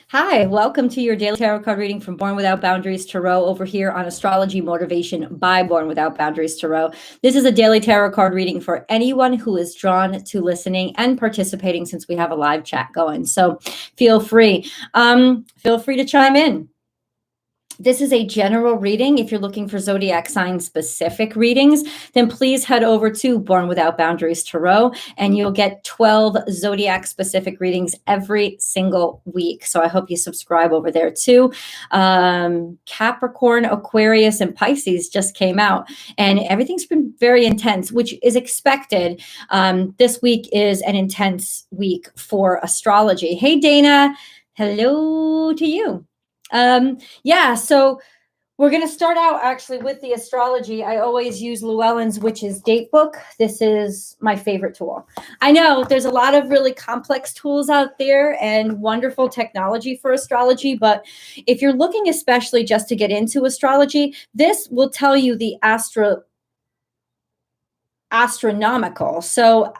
Hi, welcome to your daily tarot card reading from Born Without Boundaries Tarot over here on Astrology Motivation by Born Without Boundaries Tarot. This is a daily tarot card reading for anyone who is drawn to listening and participating since we have a live chat going. So feel free. Feel free to chime in. This is a general reading. If you're looking for zodiac sign specific readings, then please head over to Born Without Boundaries Tarot and you'll get 12 zodiac specific readings every single week. So I hope you subscribe over there too. Capricorn, Aquarius, and Pisces just came out and everything's been very intense, which is expected. This week is an intense week for astrology. Hey, Dana. Hello to you. So we're going to start out actually with the astrology. I always use Llewellyn's Witch's Date Book. This is my favorite tool. I know there's a lot of really complex tools out there and wonderful technology for astrology, but if you're looking especially just to get into astrology, this will tell you the astronomical, so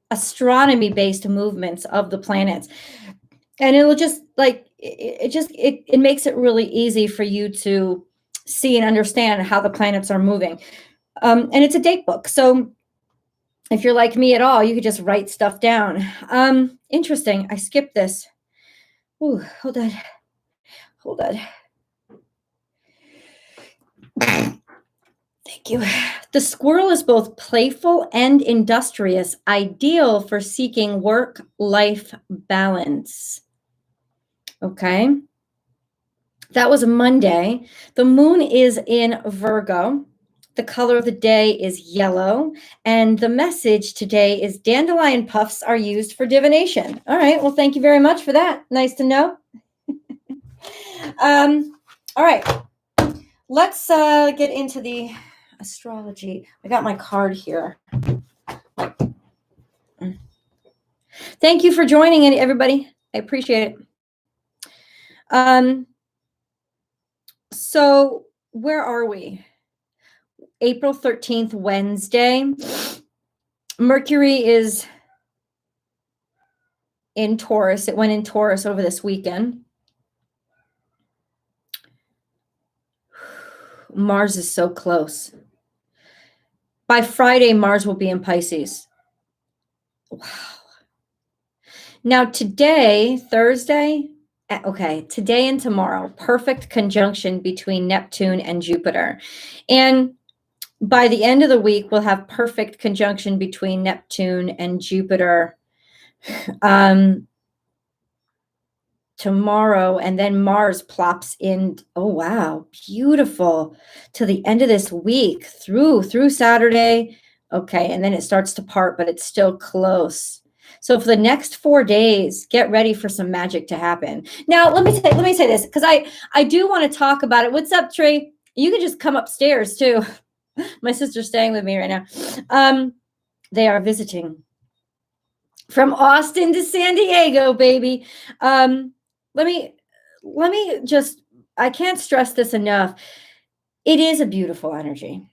astronomy-based movements of the planets. And it'll just like, it makes it really easy for you to see and understand how the planets are moving. And it's a date book. So if you're like me at all, you could just write stuff down. Interesting. I skipped this. Ooh, hold on. Thank you. The squirrel is both playful and industrious, ideal for seeking work-life balance. Okay. That was a Monday. The moon is in Virgo. The color of the day is yellow. And the message today is dandelion puffs are used for divination. All right. Well, thank you very much for that. Nice to know. All right. Let's get into the astrology. I got my card here. Thank you for joining in, everybody. I appreciate it. So where are we? April 13th, Wednesday. Mercury is in Taurus. It went in Taurus over this weekend. Mars is so close. By Friday, Mars will be in Pisces. Wow. Now today, Thursday, okay, today and tomorrow, perfect conjunction between Neptune and Jupiter. And by the end of the week, we'll have perfect conjunction between Neptune and Jupiter tomorrow. And then Mars plops in. Oh, wow. Beautiful. To the end of this week through Saturday. Okay. And then it starts to part, but it's still close. So for the next 4 days, get ready for some magic to happen. Now, let me say this, because I do want to talk about it. What's up, Trey? You can just come upstairs too. My sister's staying with me right now. They are visiting from Austin to San Diego, baby. Let me just, I can't stress this enough. It is a beautiful energy.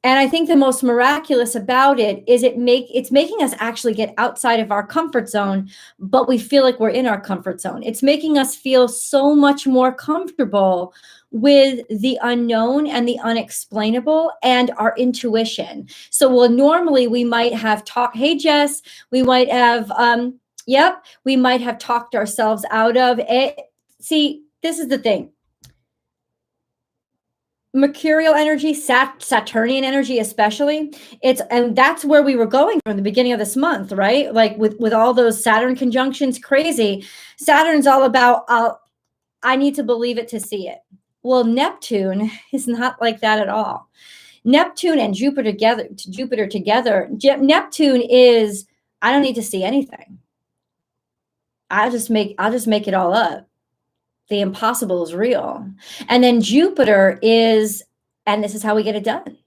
And I think the most miraculous about it is it's making us actually get outside of our comfort zone, but we feel like we're in our comfort zone. It's making us feel so much more comfortable with the unknown and the unexplainable and our intuition. So normally we might have talked, hey, Jess, we might have, we might have talked ourselves out of it. See, this is the thing. Mercurial energy, Saturnian energy, especially, and that's where we were going from the beginning of this month, right? Like with all those Saturn conjunctions, crazy. Saturn's all about, I need to believe it to see it. Well, Neptune is not like that at all. Neptune and Jupiter together, Neptune is, I don't need to see anything. I'll just make it all up. The impossible is real. And then Jupiter is, and this is how we get it done.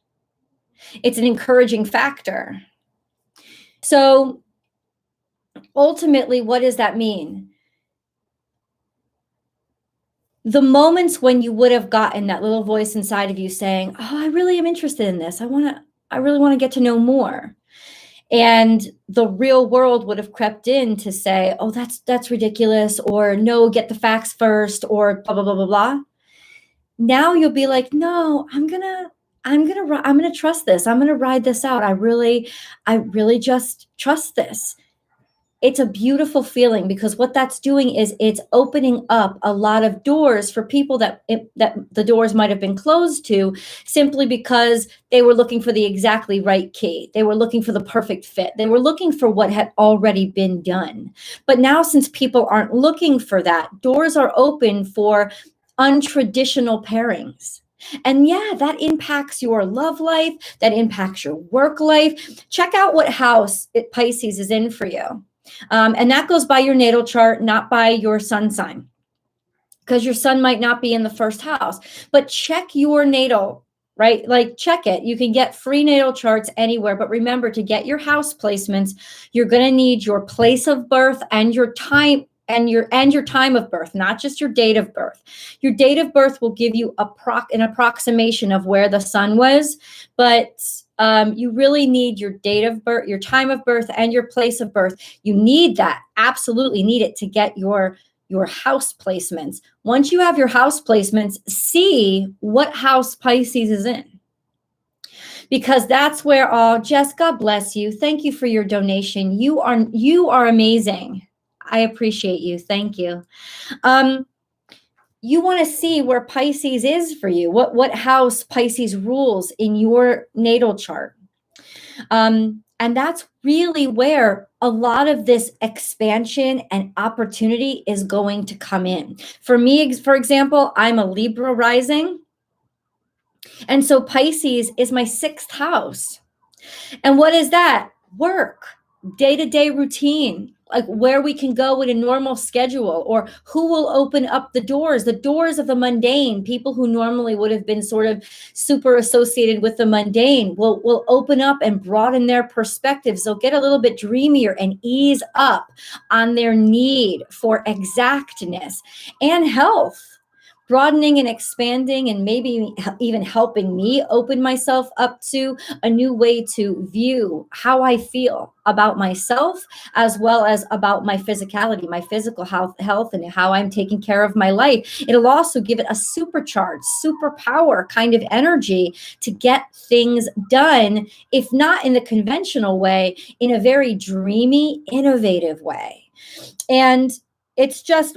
It's an encouraging factor. So ultimately, what does that mean? The moments when you would have gotten that little voice inside of you saying, oh, I really am interested in this. I really want to get to know more. And the real world would have crept in to say, oh, that's ridiculous, or no, get the facts first, or blah, blah, blah, blah, blah. Now you'll be like, no, I'm gonna trust this. I'm gonna ride this out. I really just trust this. It's a beautiful feeling, because what that's doing is it's opening up a lot of doors for people that the doors might have been closed to, simply because they were looking for the exactly right key. They were looking for the perfect fit. They were looking for what had already been done. But now, since people aren't looking for that, doors are open for untraditional pairings. And yeah, that impacts your love life, that impacts your work life. Check out what house Pisces is in for you. And that goes by your natal chart, not by your sun sign, because your sun might not be in the first house. But check your natal, right? Like, check it. You can get free natal charts anywhere. But remember, to get your house placements, you're going to need your place of birth and your time, and your time of birth, not just your date of birth. Your date of birth will give you an approximation of where the sun was, but you really need your date of birth, your time of birth, and your place of birth. You need that, absolutely need it, to get your house placements. Once you have your house placements, see what house Pisces is in, because that's where, oh, Jess, God bless you. Thank you for your donation. You are amazing. I appreciate you. Thank you. You want to see where Pisces is for you, what house Pisces rules in your natal chart. And that's really where a lot of this expansion and opportunity is going to come in. For me, for example, I'm a Libra rising. And so Pisces is my 6th house. And what is that? Work, day-to-day routine, like where we can go in a normal schedule, or who will open up the doors of the mundane. People who normally would have been sort of super associated with the mundane will open up and broaden their perspectives. They'll get a little bit dreamier and ease up on their need for exactness and health. Broadening and expanding, and maybe even helping me open myself up to a new way to view how I feel about myself, as well as about my physicality, my physical health, and how I'm taking care of my life. It'll also give it a supercharged, superpower kind of energy to get things done, if not in the conventional way, in a very dreamy, innovative way. And it's just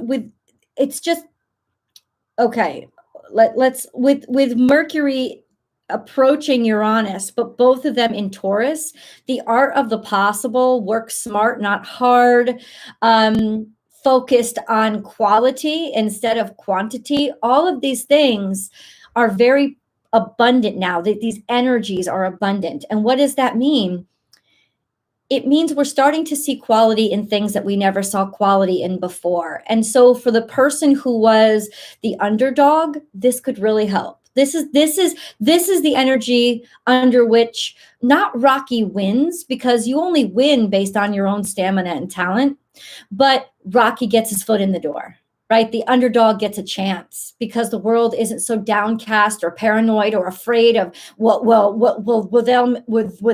okay, let's with Mercury approaching Uranus, but both of them in Taurus, the art of the possible, work smart, not hard, focused on quality instead of quantity. All of these things are very abundant now. These energies are abundant. And what does that mean? It means we're starting to see quality in things that we never saw quality in before. And so for the person who was the underdog, this could really help. This is the energy under which not Rocky wins, because you only win based on your own stamina and talent, but Rocky gets his foot in the door. Right? The underdog gets a chance, because the world isn't so downcast or paranoid or afraid of would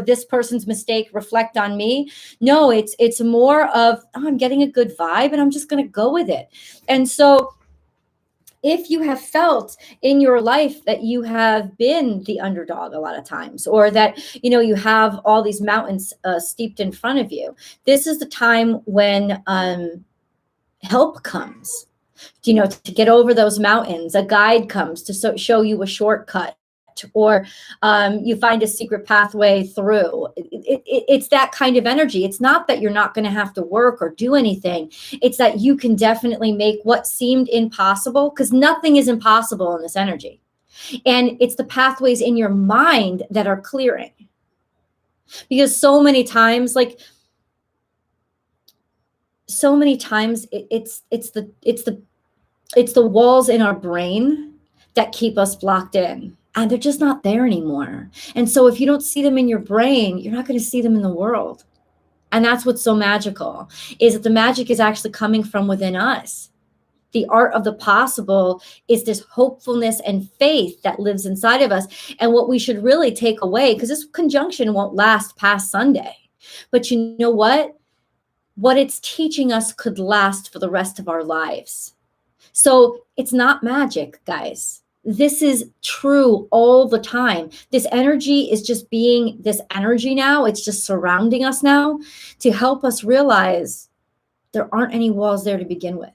this person's mistake reflect on me? No, it's more of, oh, I'm getting a good vibe and I'm just going to go with it. And so if you have felt in your life that you have been the underdog a lot of times, or that, you have all these mountains steeped in front of you, this is the time when help comes. To get over those mountains. A guide comes to show you a shortcut, or you find a secret pathway through. It's that kind of energy. It's not that you're not going to have to work or do anything. It's that you can definitely make what seemed impossible, because nothing is impossible in this energy. And it's the pathways in your mind that are clearing. Because so many times it's the walls in our brain that keep us blocked in, and they're just not there anymore. And so if you don't see them in your brain, you're not going to see them in the world. And that's what's so magical, is that the magic is actually coming from within us. The art of the possible is this hopefulness and faith that lives inside of us. And what we should really take away, because this conjunction won't last past Sunday. But you know what? What it's teaching us could last for the rest of our lives. So it's not magic, guys. This is true all the time. This energy is just being this energy now. It's just surrounding us now to help us realize there aren't any walls there to begin with.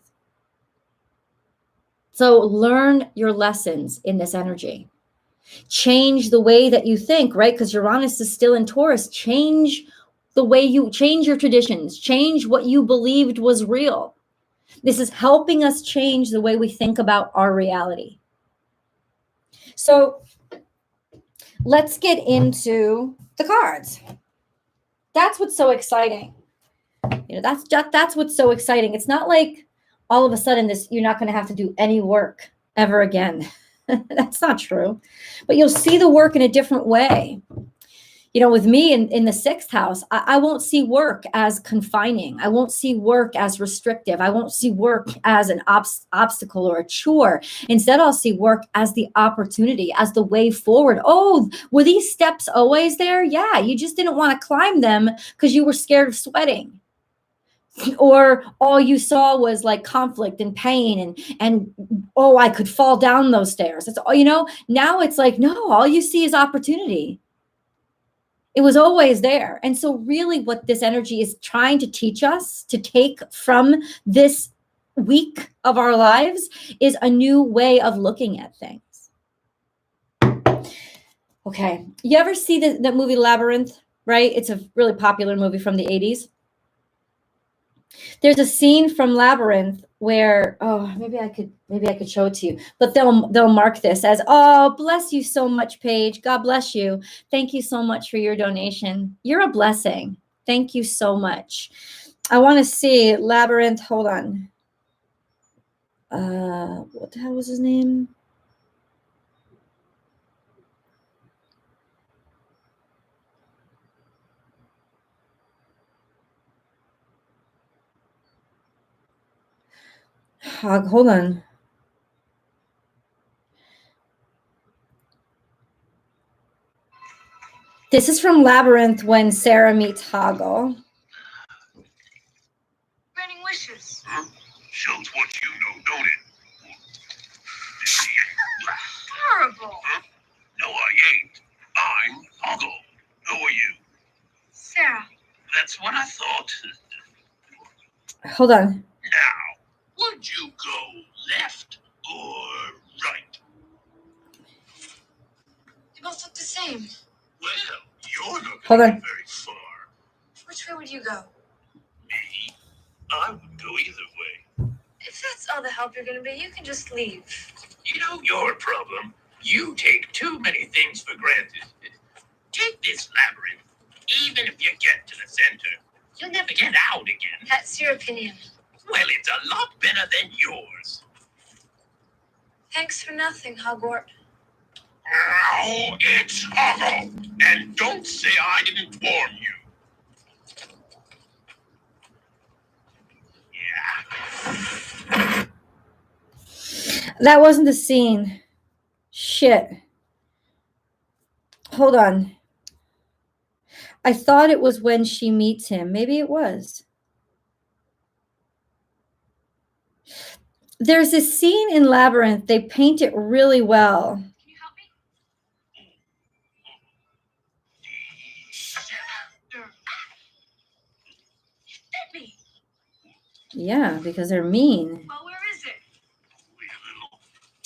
So learn your lessons in this energy. Change the way that you think, right? Because Uranus is still in Taurus. Change the way you change your traditions, change what you believed was real. This is helping us change the way we think about our reality. So let's get into the cards. That's what's so exciting. You know, that's what's so exciting. It's not like all of a sudden you're not going to have to do any work ever again. That's not true. But you'll see the work in a different way. You know, with me in the 6th house, I won't see work as confining. I won't see work as restrictive. I won't see work as an obstacle or a chore. Instead, I'll see work as the opportunity, as the way forward. Oh, were these steps always there? Yeah, you just didn't want to climb them because you were scared of sweating. Or all you saw was like conflict and pain and oh, I could fall down those stairs. That's all, you know, now it's like, no, all you see is opportunity. It was always there. And so really what this energy is trying to teach us to take from this week of our lives is a new way of looking at things. Okay. You ever see that movie Labyrinth, right? It's a really popular movie from the 80s. There's a scene from Labyrinth where, oh, maybe I could show it to you, but they'll mark this as, oh, bless you so much, Paige. God bless you. Thank you so much for your donation. You're a blessing. Thank you so much. I want to see Labyrinth. Hold on. What the hell was his name? Hold on. This is from Labyrinth when Sarah meets Hoggle. Granting wishes. Huh? Shows what you know, don't it? Horrible. Huh? No, I ain't. I'm Hoggle. Who are you? Sarah. That's what I thought. Hold on. Now, would you go left or right? They both look the same. Well, you're not Hold going on. very far. Which way would you go? Me? I would go either way. If that's all the help you're going to be, you can just leave. You know your problem. You take too many things for granted. Take this labyrinth. Even if you get to the center, you'll never get out again. That's your opinion. Well, it's a lot better than yours. Thanks for nothing, Hogwarts. Now it's Hoggle. And don't say I didn't warn you. Yeah. That wasn't the scene. Shit. Hold on. I thought it was when she meets him. Maybe it was. There's this scene in Labyrinth. They paint it really well. Can you help me? You bit me. Yeah, because they're mean. Well, where is it? Wait a little.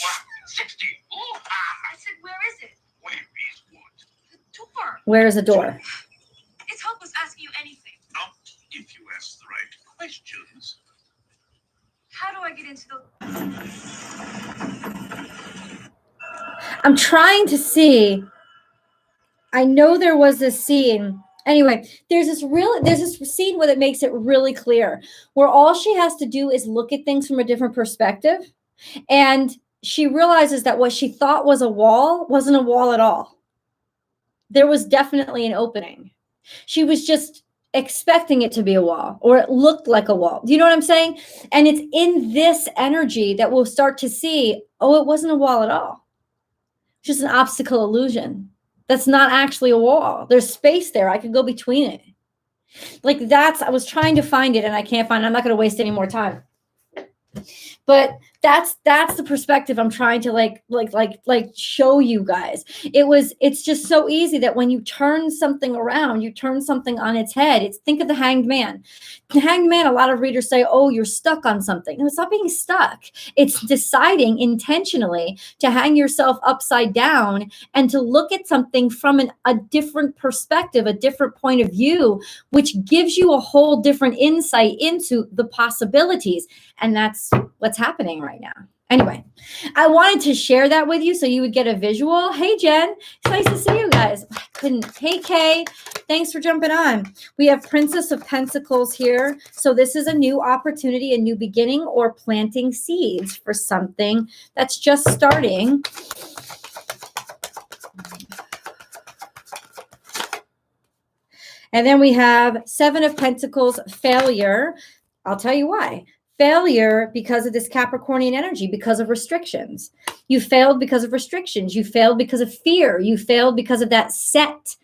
Wow, 60. Ooh, I said, where is it? where is what? The door. Where is the door? It's hopeless asking you anything. Not if you ask the right questions. How do I get into the... I'm trying to see. I know there was this scene. Anyway, there's this scene where it makes it really clear, where all she has to do is look at things from a different perspective. And she realizes that what she thought was a wall wasn't a wall at all. There was definitely an opening. She was just expecting it to be a wall, or it looked like a wall. Do you know what I'm saying? And it's in this energy that we'll start to see, oh, it wasn't a wall at all. It's just an optical illusion. That's not actually a wall. There's space there. I could go between it. Like I was trying to find it and I can't find it. I'm not going to waste any more time. But that's the perspective I'm trying to like show you guys. It's just so easy that when you turn something around, you turn something on its head. Think of the Hanged Man. The Hanged Man, a lot of readers say, oh, you're stuck on something. No, it's not being stuck. It's deciding intentionally to hang yourself upside down and to look at something from a different perspective, a different point of view, which gives you a whole different insight into the possibilities. And that's what's happening right now. Anyway, I wanted to share that with you so you would get a visual. Hey, Jen, it's nice to see you guys. I couldn't. Hey, Kay, thanks for jumping on. We have Princess of Pentacles here. So this is a new opportunity, a new beginning, or planting seeds for something that's just starting. And then we have Seven of Pentacles, failure. I'll tell you why. Failure because of this Capricornian energy, because of restrictions. You failed because of restrictions. You failed because of fear. You failed because of that set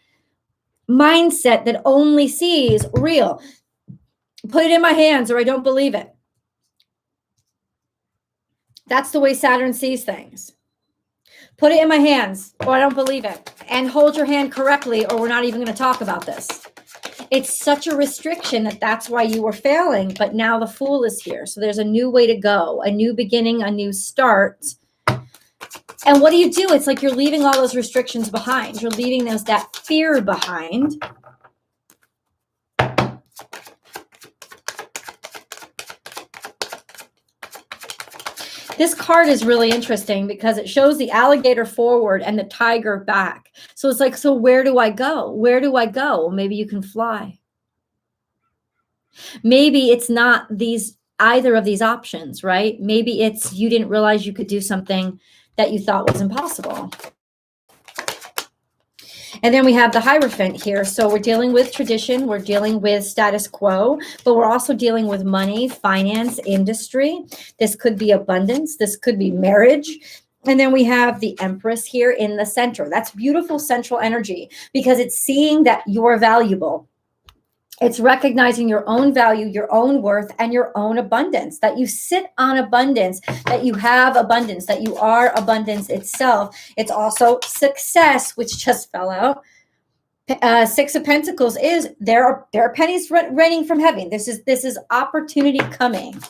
mindset that only sees real. Put it in my hands or I don't believe it. That's the way Saturn sees things. Put it in my hands or I don't believe it. And hold your hand correctly or we're not even going to talk about this. It's such a restriction that's why you were failing, but now the Fool is here. So there's a new way to go, a new beginning, a new start. And what do? It's like you're leaving all those restrictions behind. You're leaving that fear behind. This card is really interesting because it shows the alligator forward and the tiger back. So it's like, so where do I go? Where do I go? Well, maybe you can fly. Maybe it's not either of these options, right? Maybe it's you didn't realize you could do something that you thought was impossible. And then we have the Hierophant here. So we're dealing with tradition. We're dealing with status quo, but we're also dealing with money, finance, industry. This could be abundance. This could be marriage. And then we have the Empress here in the center. That's beautiful central energy because it's seeing that you're valuable. It's recognizing your own value, your own worth, and your own abundance, that you sit on abundance, that you have abundance, that you are abundance itself. It's also success, which just fell out. Six of Pentacles is there are pennies raining from heaven. This is opportunity coming.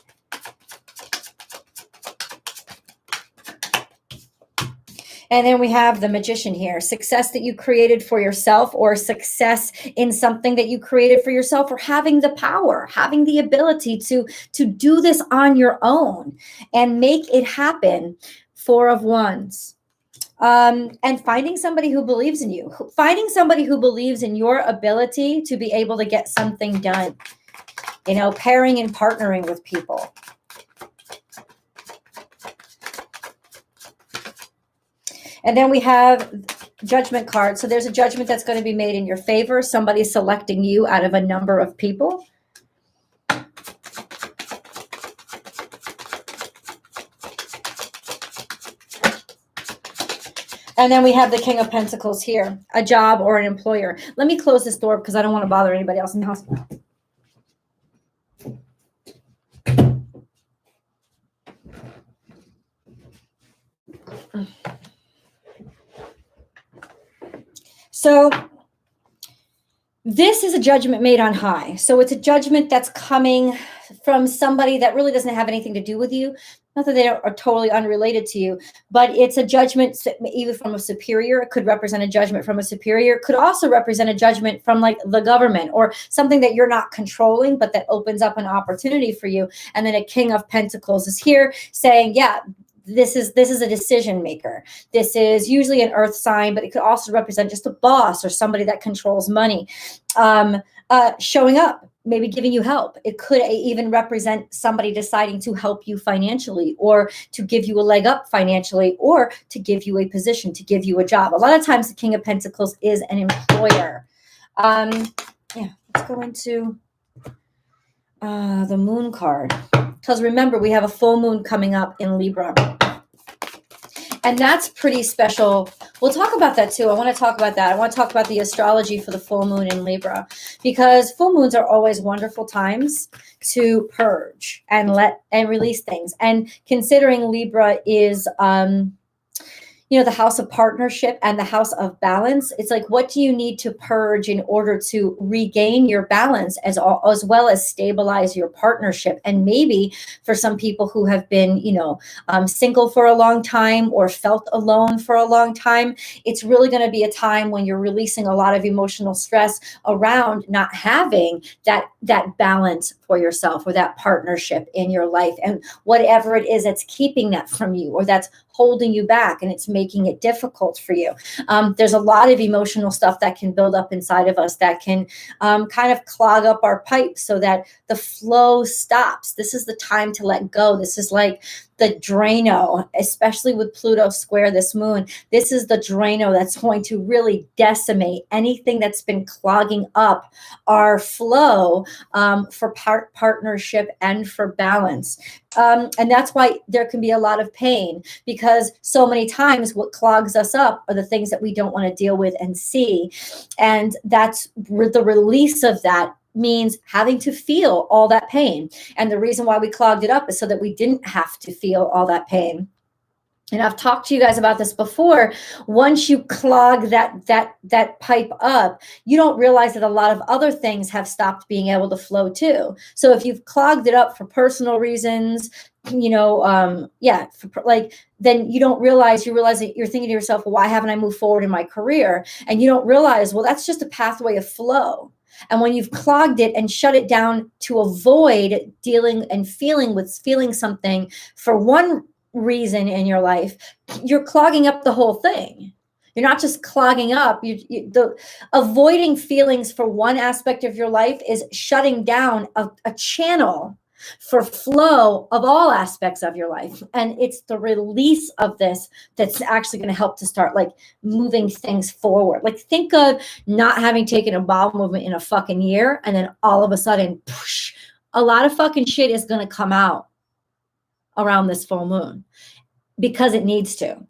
And then we have the Magician here, success that you created for yourself or success in something that you created for yourself or having the power, having the ability to do this on your own and make it happen. Four of Wands. And finding somebody who believes in you, finding somebody who believes in your ability to be able to get something done, pairing and partnering with people. And then we have Judgment card. So there's a judgment that's going to be made in your favor. Somebody's selecting you out of a number of people. And then we have the King of Pentacles here, a job or an employer. Let me close this door because I don't want to bother anybody else in the house. So this is a judgment made on high. So it's a judgment that's coming from somebody that really doesn't have anything to do with you. Not that they are totally unrelated to you, but it's a judgment either from a superior. It could represent a judgment from a superior. It could also represent a judgment from like the government or something that you're not controlling, but that opens up an opportunity for you. And then a King of Pentacles is here saying, yeah, this is a decision maker. This is usually an earth sign, but it could also represent just a boss or somebody that controls money, showing up, maybe giving you help. It could even represent somebody deciding to help you financially or to give you a leg up financially or to give you a position, to give you a job. A lot of times the King of Pentacles is an employer. Yeah, let's go into the Moon card. Because remember, we have a full moon coming up in Libra. And that's pretty special. We'll talk about that too. I want to talk about that. I want to talk about the astrology for the full moon in Libra, because full moons are always wonderful times to purge and release things. And considering Libra is, the house of partnership and the house of balance, it's like, what do you need to purge in order to regain your balance as well as stabilize your partnership? And maybe for some people who have been, single for a long time or felt alone for a long time, it's really going to be a time when you're releasing a lot of emotional stress around not having that balance for yourself or that partnership in your life, and whatever it is that's keeping that from you or that's holding you back and it's making it difficult for you. There's a lot of emotional stuff that can build up inside of us that can kind of clog up our pipes so that the flow stops. This is the time to let go. This is like the Drano, especially with Pluto square this moon. This is the Drano that's going to really decimate anything that's been clogging up our flow for partnership and for balance. And that's why there can be a lot of pain, because so many times what clogs us up are the things that we don't want to deal with and see. And that's the release of that means having to feel all that pain. And the reason why we clogged it up is so that we didn't have to feel all that pain. And I've talked to you guys about this before. Once you clog that pipe up, you don't realize that a lot of other things have stopped being able to flow too. So if you've clogged it up for personal reasons, then you don't realize, you realize that you're thinking to yourself, well, why haven't I moved forward in my career? And you don't realize, well, that's just a pathway of flow. And when you've clogged it and shut it down to avoid dealing and feeling something for one reason in your life, you're clogging up the whole thing. You're not just clogging up. The avoiding feelings for one aspect of your life is shutting down a channel for flow of all aspects of your life. And it's the release of this that's actually going to help to start like moving things forward. Like, think of not having taken a bowel movement in a fucking year, and then all of a sudden, a lot of fucking shit is going to come out around this full moon because it needs to.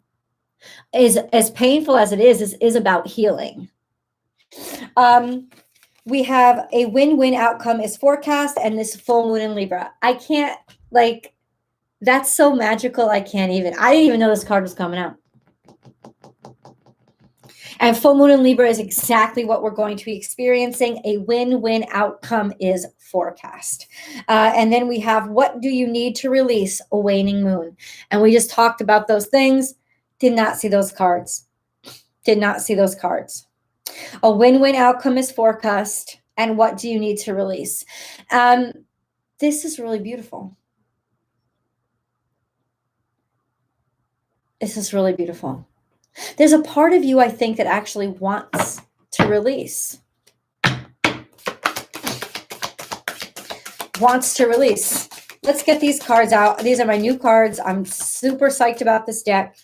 As painful as it is about healing. We have a win-win outcome is forecast, and this full moon in Libra. I can't, that's so magical. I didn't even know this card was coming out. And full moon in Libra is exactly what we're going to be experiencing. A win-win outcome is forecast. And then we have, what do you need to release? A waning moon. And we just talked about those things. Did not see those cards. Did not see those cards. A win-win outcome is forecast. And what do you need to release? This is really beautiful. This is really beautiful. There's a part of you, I think, that actually wants to release. Wants to release. Let's get these cards out. These are my new cards. I'm super psyched about this deck.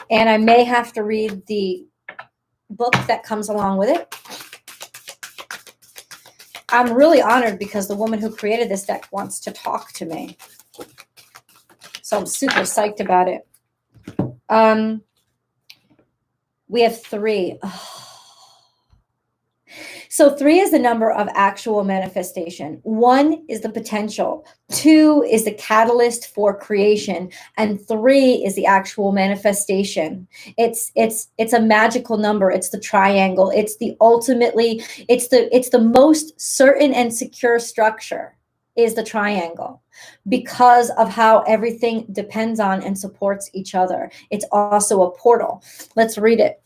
And I may have to read the book that comes along with it. I'm really honored because the woman who created this deck wants to talk to me. So I'm super psyched about it. We have 3. Oh. So 3 is the number of actual manifestation. 1 is the potential. 2 is the catalyst for creation. And 3 is the actual manifestation. It's a magical number. It's the triangle. It's the most certain and secure structure is the triangle, because of how everything depends on and supports each other. It's also a portal. Let's read it.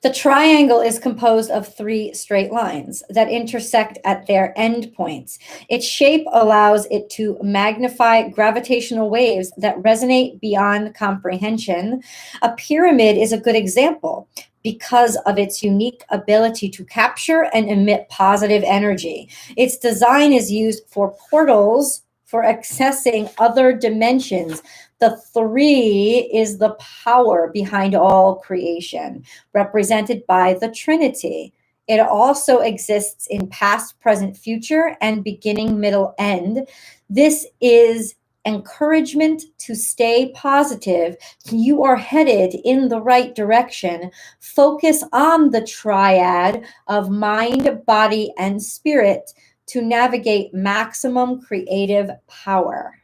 The triangle is composed of 3 straight lines that intersect at their endpoints. Its shape allows it to magnify gravitational waves that resonate beyond comprehension. A pyramid is a good example because of its unique ability to capture and emit positive energy. Its design is used for portals for accessing other dimensions. The 3 is the power behind all creation, represented by the Trinity. It also exists in past, present, future, and beginning, middle, end. This is encouragement to stay positive. You are headed in the right direction. Focus on the triad of mind, body, and spirit to navigate maximum creative power.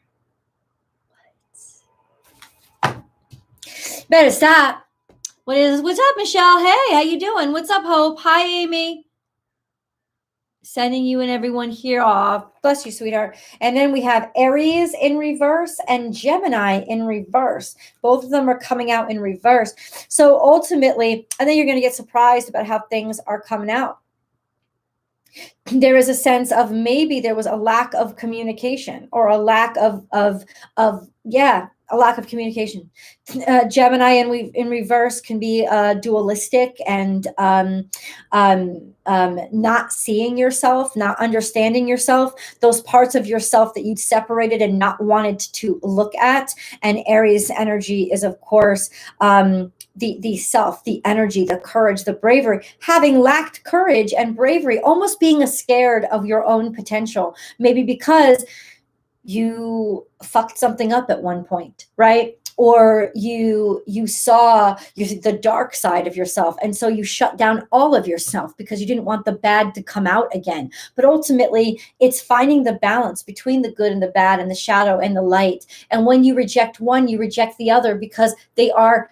Better stop. What's up, Michelle? Hey, how you doing? What's up, Hope? Hi, Amy. Sending you and everyone here off. Bless you, sweetheart. And then we have Aries in reverse and Gemini in reverse. Both of them are coming out in reverse. So ultimately, I think you're going to get surprised about how things are coming out. There is a sense of maybe there was a lack of communication or a lack of a lack of communication. Gemini in reverse can be dualistic and not seeing yourself, not understanding yourself, those parts of yourself that you'd separated and not wanted to look at. And Aries energy is, of course, the self, the energy, the courage, the bravery, having lacked courage and bravery, almost being scared of your own potential, maybe because you fucked something up at one point, right? Or you saw the dark side of yourself, and so you shut down all of yourself because you didn't want the bad to come out again. But ultimately, it's finding the balance between the good and the bad and the shadow and the light. And when you reject one, you reject the other because they are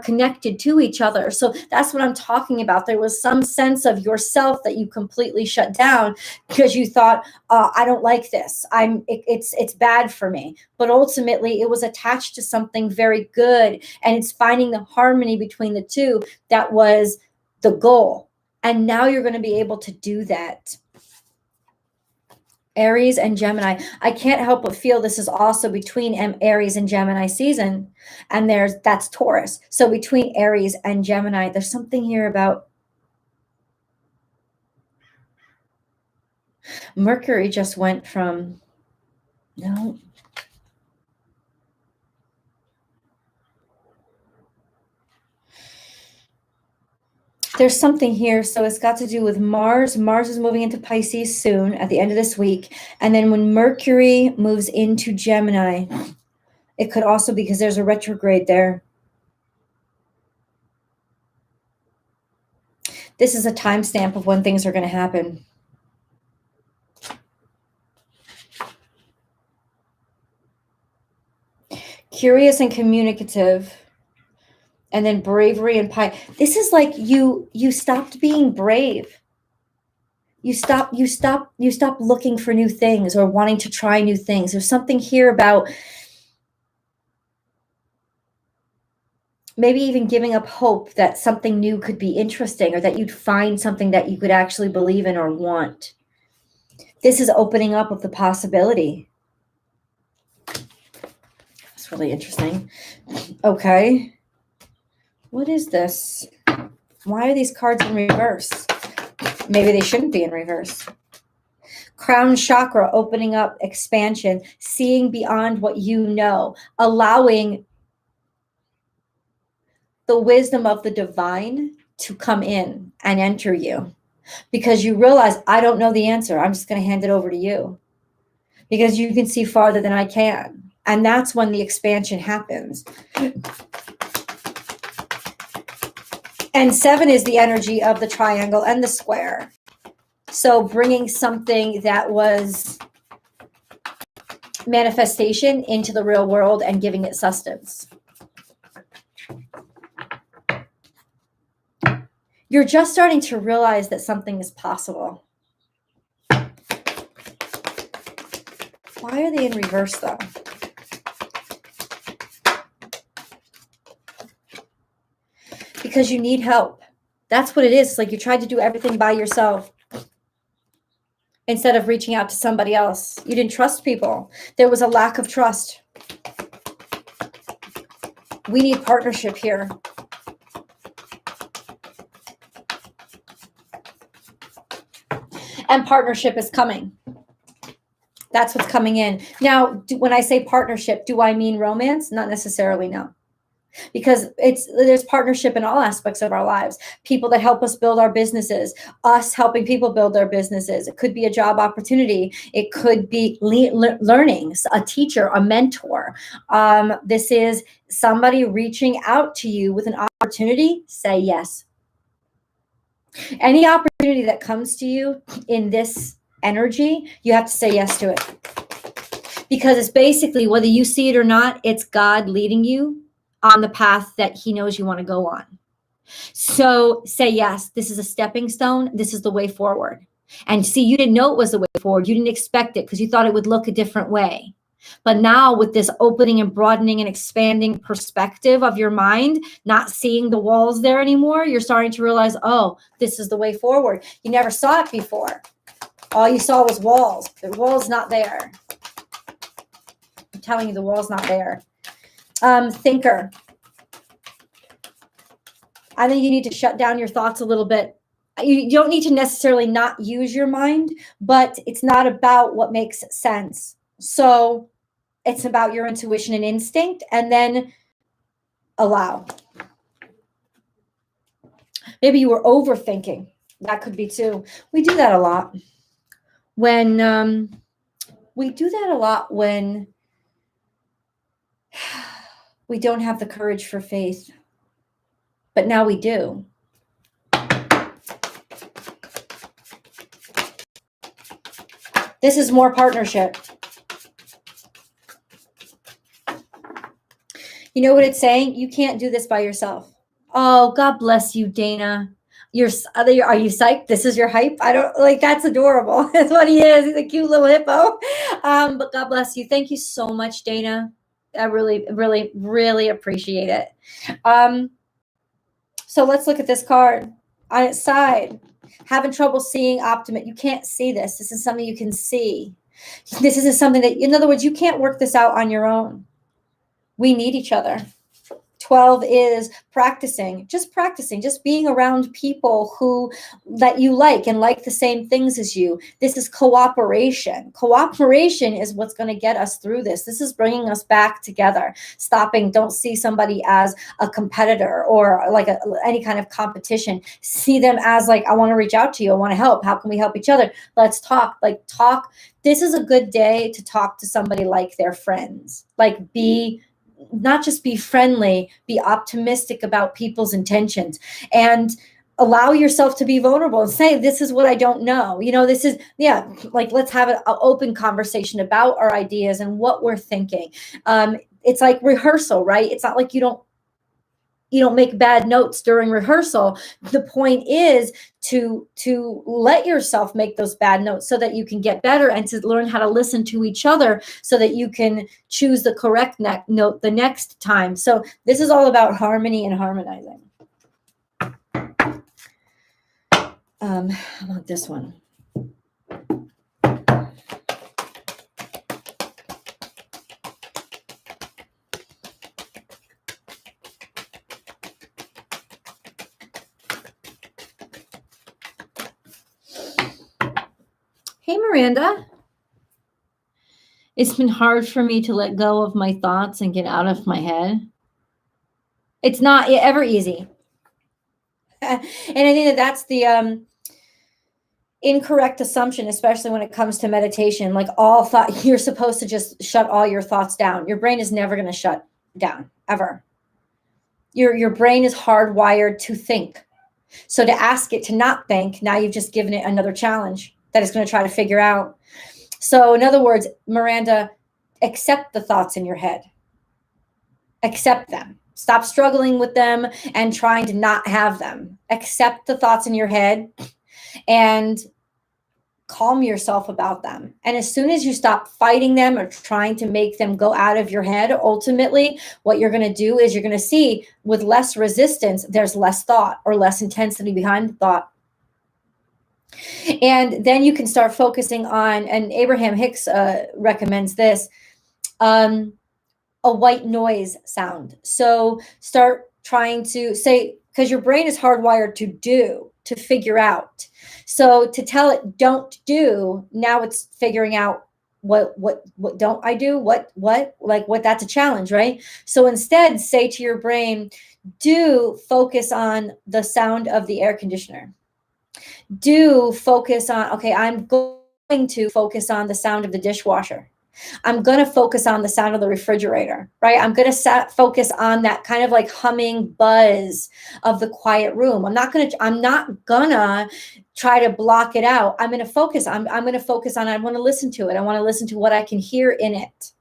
connected to each other. So that's what I'm talking about. There was some sense of yourself that you completely shut down because you thought, I don't like this. It's bad for me. But ultimately it was attached to something very good. And it's finding the harmony between the two that was the goal. And now you're going to be able to do that. Aries and Gemini. I can't help but feel this is also between Aries and Gemini season. And that's Taurus. So between Aries and Gemini, there's something here about Mercury just went from, no. There's something here. So it's got to do with Mars. Mars is moving into Pisces soon at the end of this week. And then when Mercury moves into Gemini, it could also be because there's a retrograde there. This is a timestamp of when things are going to happen. Curious and communicative. And then bravery and pie. This is like you stopped being brave. You stop looking for new things or wanting to try new things. There's something here about maybe even giving up hope that something new could be interesting or that you'd find something that you could actually believe in or want. This is opening up of the possibility. That's really interesting. Okay. What is this? Why are these cards in reverse? Maybe they shouldn't be in reverse. Crown chakra, opening up, expansion, seeing beyond what you know, allowing the wisdom of the divine to come in and enter you. Because you realize, I don't know the answer. I'm just going to hand it over to you. Because you can see farther than I can. And that's when the expansion happens. And 7 is the energy of the triangle and the square. So bringing something that was manifestation into the real world and giving it sustenance. You're just starting to realize that something is possible. Why are they in reverse though? Because you need help. That's what it is. It's like you tried to do everything by yourself instead of reaching out to somebody else. You didn't trust people. There was a lack of trust. We need partnership here. And partnership is coming. That's what's coming in. Now, when I say partnership, do I mean romance? Not necessarily, no. because there's partnership in all aspects of our lives. People that help us build our businesses, us helping people build their businesses. It could be a job opportunity. It could be learning, a teacher, a mentor. This is somebody reaching out to you with an opportunity. Say yes. Any opportunity that comes to you in this energy, you have to say yes to it. Because it's basically, whether you see it or not, it's God leading you on the path that he knows you want to go on. So say yes, this is a stepping stone. This is the way forward. And see, you didn't know it was the way forward. You didn't expect it because you thought it would look a different way. But now with this opening and broadening and expanding perspective of your mind, not seeing the walls there anymore, you're starting to realize, oh, this is the way forward. You never saw it before. All you saw was walls. The wall's not there. I'm telling you, the wall's not there. Thinker. I think you need to shut down your thoughts a little bit. You don't need to necessarily not use your mind, but it's not about what makes sense. So it's about your intuition and instinct, and then allow. Maybe you were overthinking. That could be too. We do that a lot. When we don't have the courage for faith. But now we do. This is more partnership. You know what it's saying? You can't do this by yourself. Oh, God bless you, Dana. Are you psyched? This is your hype? I don't like, that's adorable. That's what he is. He's a cute little hippo. But God bless you. Thank you so much, Dana. I really, really, really appreciate it. So let's look at this card. On its side, having trouble seeing optimism. You can't see this. This is something you can see. This isn't something that, in other words, you can't work this out on your own. We need each other. 12 is practicing, just being around people that you like and like the same things as you. This is cooperation. Cooperation is what's going to get us through this. This is bringing us back together. Don't see somebody as a competitor or like any kind of competition. See them as like, I want to reach out to you. I want to help. How can we help each other? Let's talk. This is a good day to talk to somebody like their friends. Not just be friendly, be optimistic about people's intentions, and allow yourself to be vulnerable and say, this is what I don't know. This is, let's have an open conversation about our ideas and what we're thinking. It's like rehearsal, right? It's not like you don't make bad notes during rehearsal. The point is to let yourself make those bad notes so that you can get better and to learn how to listen to each other so that you can choose the correct note the next time. So this is all about harmony and harmonizing. How about this one? Hey, Miranda. It's been hard for me to let go of my thoughts and get out of my head. It's not ever easy. And I think that's the incorrect assumption, especially when it comes to meditation. Like all thought, you're supposed to just shut all your thoughts down. Your brain is never going to shut down, ever. Your brain is hardwired to think. So to ask it to not think, now you've just given it another challenge that it's going to try to figure out. So in other words, Miranda, accept the thoughts in your head. Accept them. Stop struggling with them and trying to not have them. Accept the thoughts in your head and calm yourself about them. And as soon as you stop fighting them or trying to make them go out of your head, ultimately, what you're going to do is you're going to see with less resistance, there's less thought or less intensity behind the thought. And then you can start focusing on, and Abraham Hicks recommends this, a white noise sound. So start trying to say, because your brain is hardwired to figure out. So to tell it don't do, now it's figuring out what don't I do? What, that's a challenge, right? So instead, say to your brain, do focus on the sound of the air conditioner. Do focus on, okay, I'm going to focus on the sound of the dishwasher. I'm going to focus on the sound of the refrigerator, right? I'm going to focus on that kind of like humming buzz of the quiet room. I'm not going to try to block it out. I'm going to focus. I'm going to focus on, I want to listen to it. I want to listen to what I can hear in it.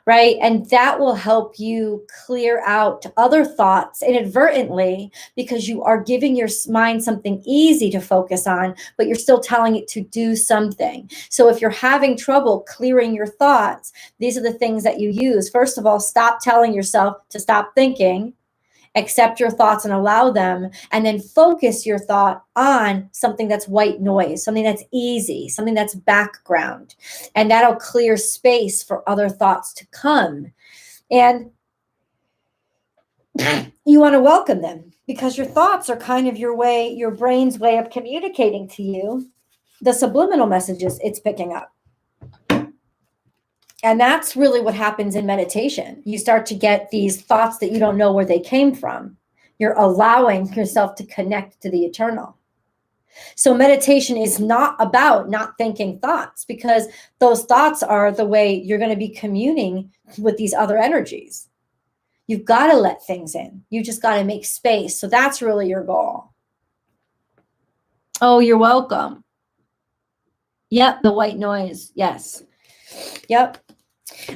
Right. And that will help you clear out other thoughts inadvertently, because you are giving your mind something easy to focus on, but you're still telling it to do something. So if you're having trouble clearing your thoughts, these are the things that you use. First of all, stop telling yourself to stop thinking. Accept your thoughts and allow them, and then focus your thought on something that's white noise, something that's easy, something that's background, and that'll clear space for other thoughts to come. And you want to welcome them, because your thoughts are kind of your brain's way of communicating to you the subliminal messages it's picking up. And that's really what happens in meditation. You start to get these thoughts that you don't know where they came from. You're allowing yourself to connect to the eternal. So meditation is not about not thinking thoughts, because those thoughts are the way you're going to be communing with these other energies. You've got to let things in. You just got to make space. So that's really your goal. Oh, you're welcome. Yep, the white noise. Yes. Yep.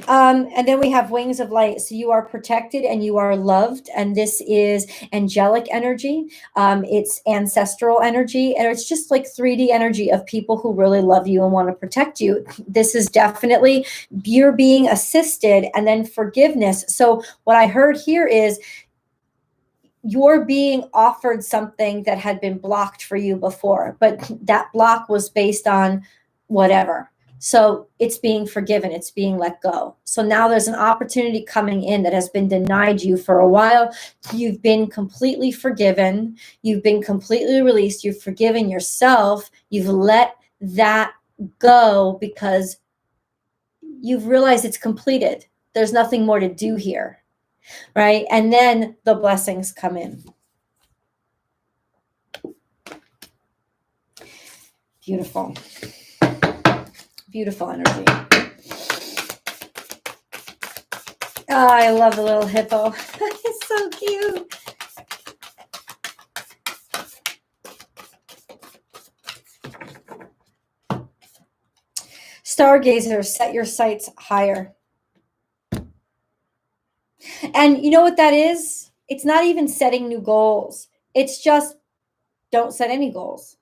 And then we have wings of light. So you are protected and you are loved. And this is angelic energy. It's ancestral energy. And it's just like 3D energy of people who really love you and want to protect you. This is definitely you're being assisted, and then forgiveness. So what I heard here is you're being offered something that had been blocked for you before, but that block was based on whatever. So it's being forgiven. It's being let go. So now there's an opportunity coming in that has been denied you for a while. You've been completely forgiven. You've been completely released. You've forgiven yourself. You've let that go because you've realized it's completed. There's nothing more to do here, right? And then the blessings come in. Beautiful. Beautiful energy. Oh, I love the little hippo. It's so cute. Stargazer, set your sights higher. And you know what that is? It's not even setting new goals. It's just don't set any goals,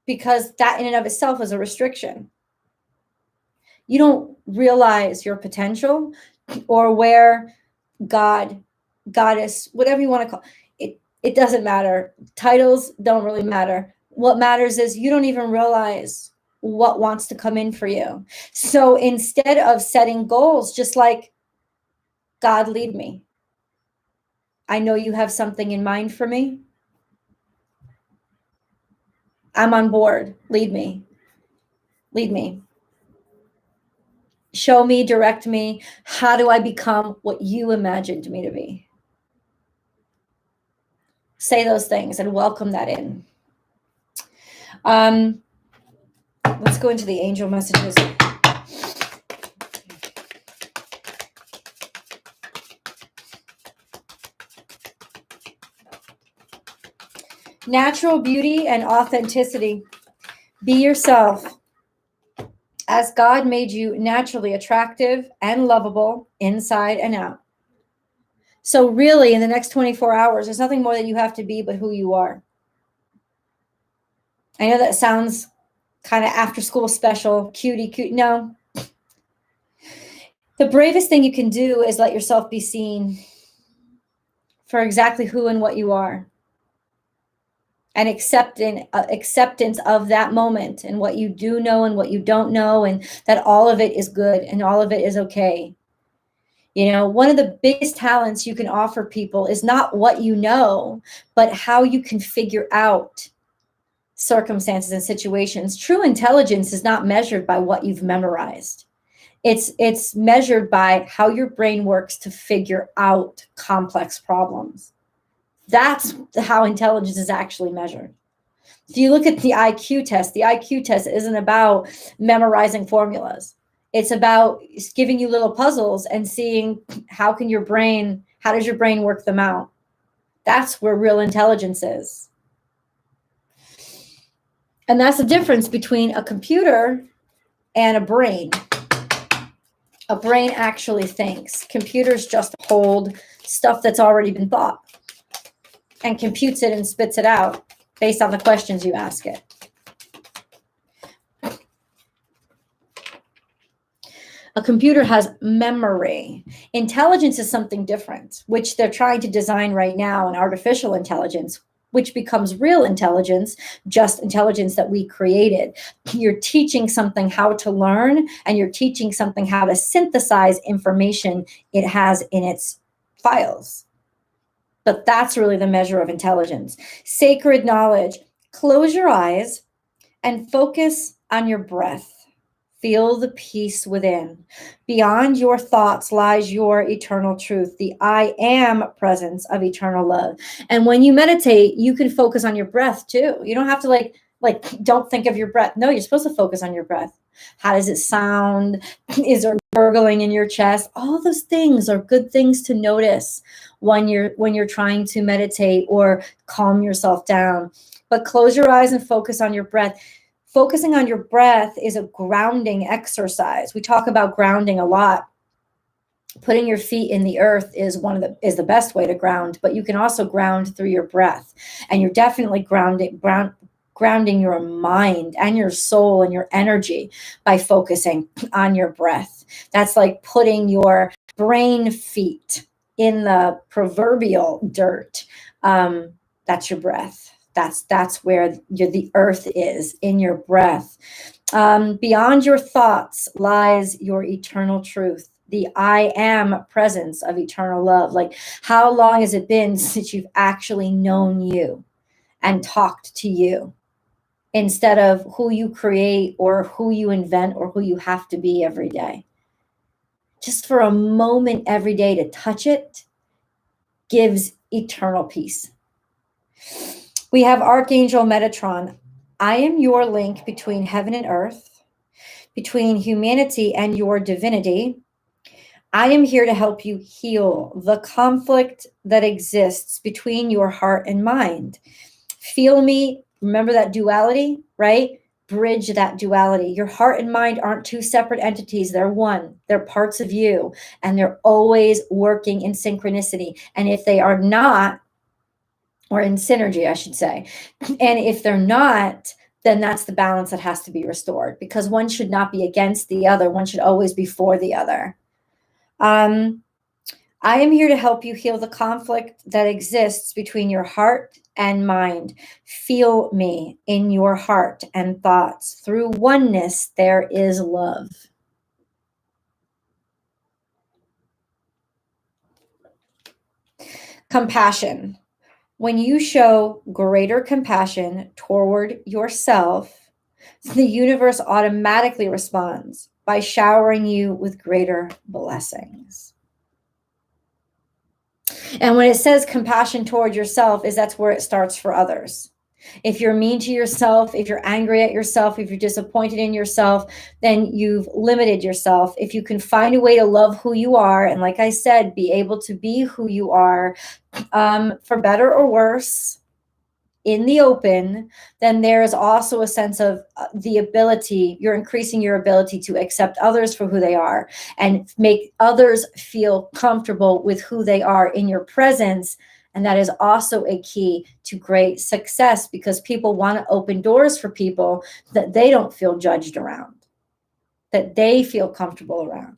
because that in and of itself is a restriction. You don't realize your potential or where God, goddess, whatever you want to call it. It doesn't matter. Titles don't really matter. What matters is you don't even realize what wants to come in for you. So instead of setting goals, just like, God, lead me. I know you have something in mind for me. I'm on board. Lead me. Lead me. Show me, direct me. How do I become what you imagined me to be? Say those things and welcome that in. Let's go into the angel messages. Natural beauty and authenticity. Be yourself. As God made you naturally attractive and lovable inside and out. So really, in the next 24 hours, there's nothing more that you have to be but who you are. I know that sounds kind of after school special, cutie, cute. No. The bravest thing you can do is let yourself be seen for exactly who and what you are. And acceptance of that moment and what you do know and what you don't know, and that all of it is good and all of it is okay. You know, one of the biggest talents you can offer people is not what you know, but how you can figure out circumstances and situations. True intelligence is not measured by what you've memorized. It's measured by how your brain works to figure out complex problems. That's how intelligence is actually measured. If you look at the IQ test isn't about memorizing formulas. It's about giving you little puzzles and seeing how does your brain work them out. That's where real intelligence is. And that's the difference between a computer and a brain. A brain actually thinks. Computers just hold stuff that's already been thought and computes it and spits it out based on the questions you ask it. A computer has memory. Intelligence is something different, which they're trying to design right now in artificial intelligence, which becomes real intelligence, just intelligence that we created. You're teaching something how to learn, and you're teaching something how to synthesize information it has in its files. But that's really the measure of intelligence. Sacred knowledge. Close your eyes and focus on your breath. Feel the peace within. Beyond your thoughts lies your eternal truth, the I am presence of eternal love. And when you meditate, you can focus on your breath too. You don't have to like don't think of your breath. No, you're supposed to focus on your breath. How does it sound? Is there gurgling in your chest? All those things are good things to notice when you're trying to meditate or calm yourself down. But close your eyes and focus on your breath. Focusing on your breath is a grounding exercise. We talk about grounding a lot. Putting your feet in the earth is the best way to ground, but you can also ground through your breath. And you're definitely grounding your mind and your soul and your energy by focusing on your breath. That's like putting your brain feet in the proverbial dirt. That's your breath. That's where the earth is, in your breath. Beyond your thoughts lies your eternal truth, the I am presence of eternal love. Like, how long has it been since you've actually known you and talked to you instead of who you create or who you invent or who you have to be every day? Just for a moment every day to touch it gives eternal peace. We have Archangel Metatron. I am your link between heaven and earth, between humanity and your divinity. I am here to help you heal the conflict that exists between your heart and mind. Feel me. Remember that duality, right? Bridge that duality. Your heart and mind aren't two separate entities. They're one. They're parts of you, and they're always working in synchronicity. And if they are not, or in synergy, I should say. And if they're not, then that's the balance that has to be restored, because one should not be against the other. One should always be for the other. I am here to help you heal the conflict that exists between your heart and mind. Feel me in your heart and thoughts. Through oneness, there is love. Compassion. When you show greater compassion toward yourself, the universe automatically responds by showering you with greater blessings. And when it says compassion toward yourself, that's where it starts for others. If you're mean to yourself, if you're angry at yourself, if you're disappointed in yourself, then you've limited yourself. If you can find a way to love who you are, and like I said, be able to be who you are, for better or worse, in the open, then there is also a sense of the ability, you're increasing your ability to accept others for who they are and make others feel comfortable with who they are in your presence. And that is also a key to great success, because people want to open doors for people that they don't feel judged around, that they feel comfortable around.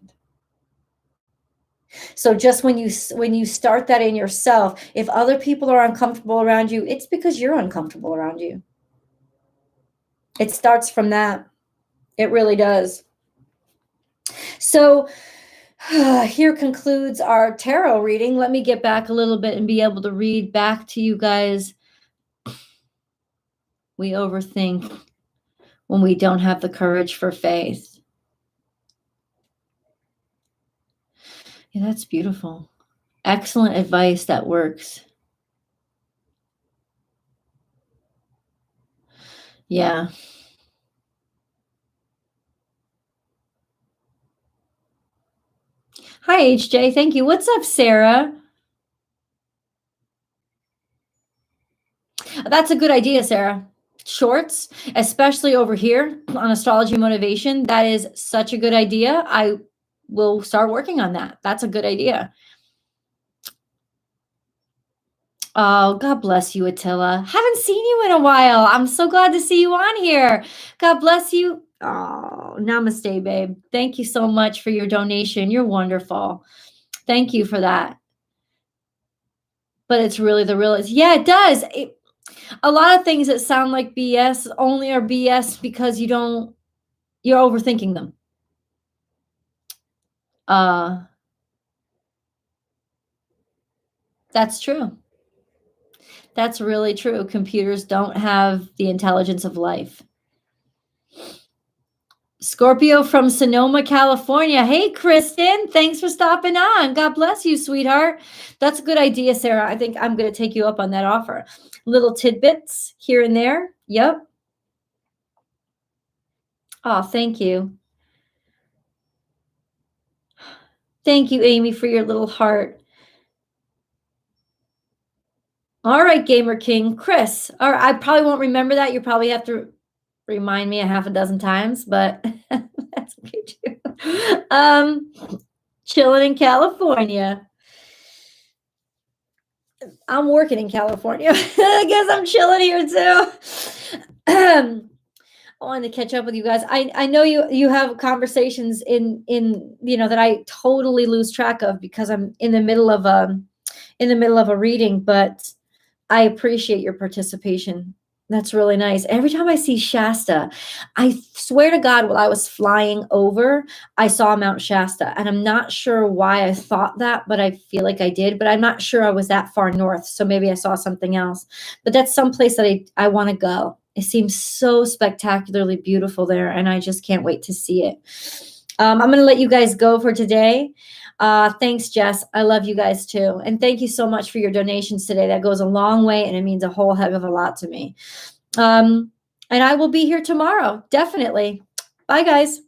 So just when you start that in yourself, if other people are uncomfortable around you, it's because you're uncomfortable around you. It starts from that. It really does. So here concludes our tarot reading. Let me get back a little bit and be able to read back to you guys We overthink when we don't have the courage for faith. Yeah, that's beautiful. Excellent advice that works. Yeah. Hi, HJ. Thank you. What's up, Sarah? That's a good idea, Sarah. Shorts, especially over here on Astrology Motivation. That is such a good idea. I will start working on that. That's a good idea. Oh, God bless you, Attila. Haven't seen you in a while. I'm so glad to see you on here. God bless you. Oh, namaste, babe. Thank you so much for your donation. You're wonderful. Thank you for that. But it's really the real. Yeah, it does. A lot of things that sound like BS only are BS because you're overthinking them. That's true. That's really true. Computers don't have the intelligence of life. Scorpio from Sonoma, California. Hey, Kristen, thanks for stopping on. God bless you, sweetheart. That's a good idea, Sarah. I think I'm going to take you up on that offer. Little tidbits here and there. Yep. Oh, thank you. Thank you, Amy, for your little heart. All right, Gamer King. Chris. All right, I probably won't remember that. You probably have to remind me a half a dozen times, but that's okay too. Chilling in California. I'm working in California. I guess I'm chilling here too. I wanted to catch up with you guys. I know you have conversations in that I totally lose track of because I'm in the middle of a reading, but I appreciate your participation. That's really nice. Every time I see Shasta, I swear to God, while I was flying over, I saw Mount Shasta, and I'm not sure why I thought that, but I feel like I did, but I'm not sure I was that far north. So maybe I saw something else, but that's someplace that I want to go. It seems so spectacularly beautiful there, and I just can't wait to see it. I'm going to let you guys go for today. Thanks, Jess. I love you guys too. And thank you so much for your donations today. That goes a long way, and it means a whole heck of a lot to me. And I will be here tomorrow. Definitely. Bye, guys.